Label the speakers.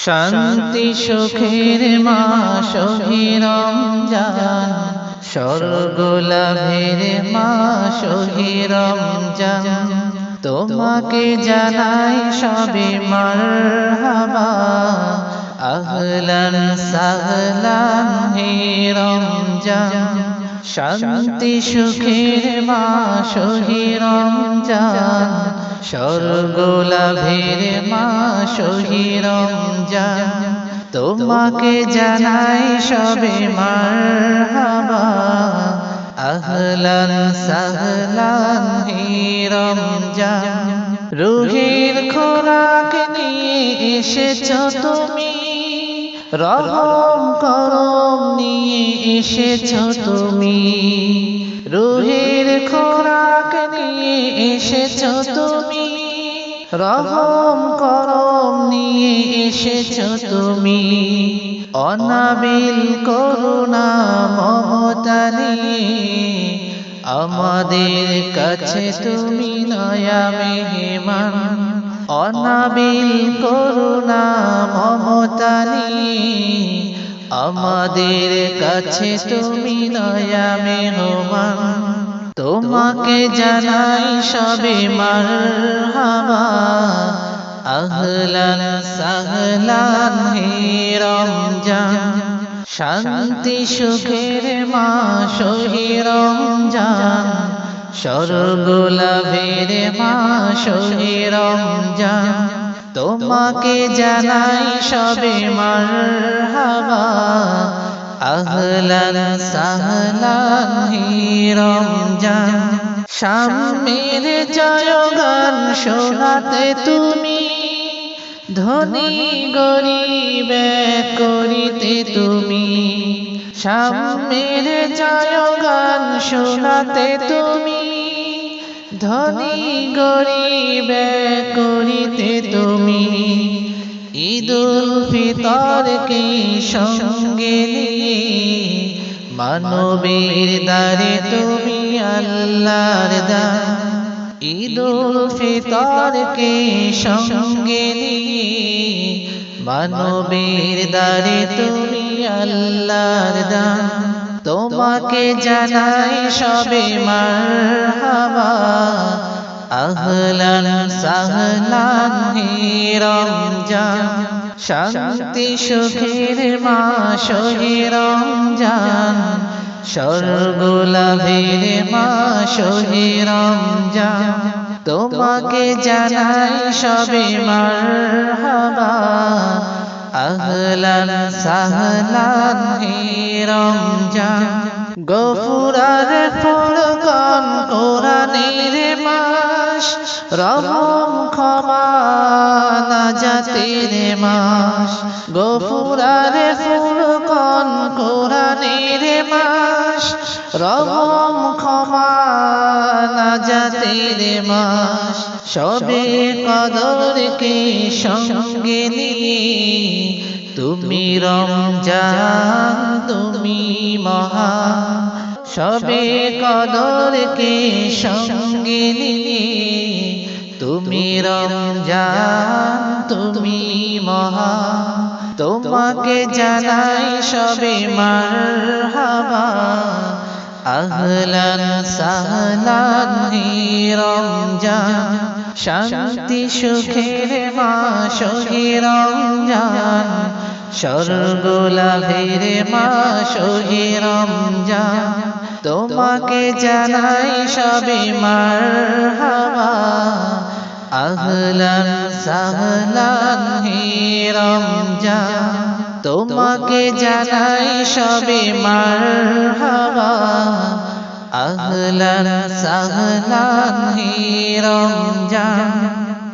Speaker 1: শান্তি সুখের মাস ওহে রমজান, স্বর্গ লাভের মাস ওহে রমজান। তোমাকে জানাই সবে মারহাবা, আহলান সাহলান হে রমজান। শান্তি সুখের মাস ওহে রমজান, স্বর্গ লাভের মাস ওহে রমজান। তোমাকে জানাই সবে মারহাবা, আহলান সাহলান হে রমজান। রুহের খোরাক নিয়ে এসেছ তুমি, রহম করম নিয়ে এসেছ তুমি। রুহের খোরাক নিয়ে এসেছ তুমি, রহম করম নিয়ে এসেছ তুমি। অনাবিল করুণা মমতা নিয়ে আমাদের কাছে তুমি নয়া মেহমান। অনাবিল করুণা মমতা নিয়ে আমাদের কাছে তুমি নয়া মেহমান। তোমাকে জানাই সবে মারহাবা, আহলান সাহলান হে রমজান। শান্তি সুখের মাস ওহে রমজান, স্বর্গ লাভের মাস ওহে রমজান। তোমাকে জানাই সবে মারহাবা, আহলান সাহলান হে রমজান। সাম্যের জয়গান শোনাতে তুমি, ধনী গরিব এক করিতে তুমি। সাম্যের জয়গান শোনাতে তুমি, ধনী গরিব এক করিতে তুমি। ঈদুল ফিতরকে সঙ্গে নিয়ে মানবের দ্বারে তুমি আল্লাহর দান। ঈদুল ফিতরকে সঙ্গে নিয়ে মানবের দ্বারে তুমি আল্লাহর দান। তোমাকে জানাই সবে মারহাবা, আহলান সাহলান হে রমজান। শান্তি সুখের মাস ওহে রমজান, স্বর্গ লাভের মাস ওহে রমজান। তোমাকে জানাই সবে মারহাবা, আহলান সাহলান হে রমজান। গফুরার ফুরকান কোরআনের মাস, রহম ক্ষমা নাজাতের মাস। গফুরার ফুরকান কোরআনের মাস, রহম ক্ষমা নাজাতের মাস। সবে কদরকে সঙ্গে নিয়ে তুমি রমজান তুমি মহান। সবে কদরকে সঙ্গে নিয়ে তুমি রমজান তুমি মহান। তোমাকে জানাই সবে মারহাবা, আহলান সাহলান হে রমজান। শান্তি সুখের মাস ওহে রমজান, স্বর্গ লাভের মাস ওহে রমজান। তোমাকে জানাই সবে মারহাবা, আহলান সাহলান হে রমজান। তোমাকে জানাই সবে মারহাবা, আহলান সাহলান হে রমজান।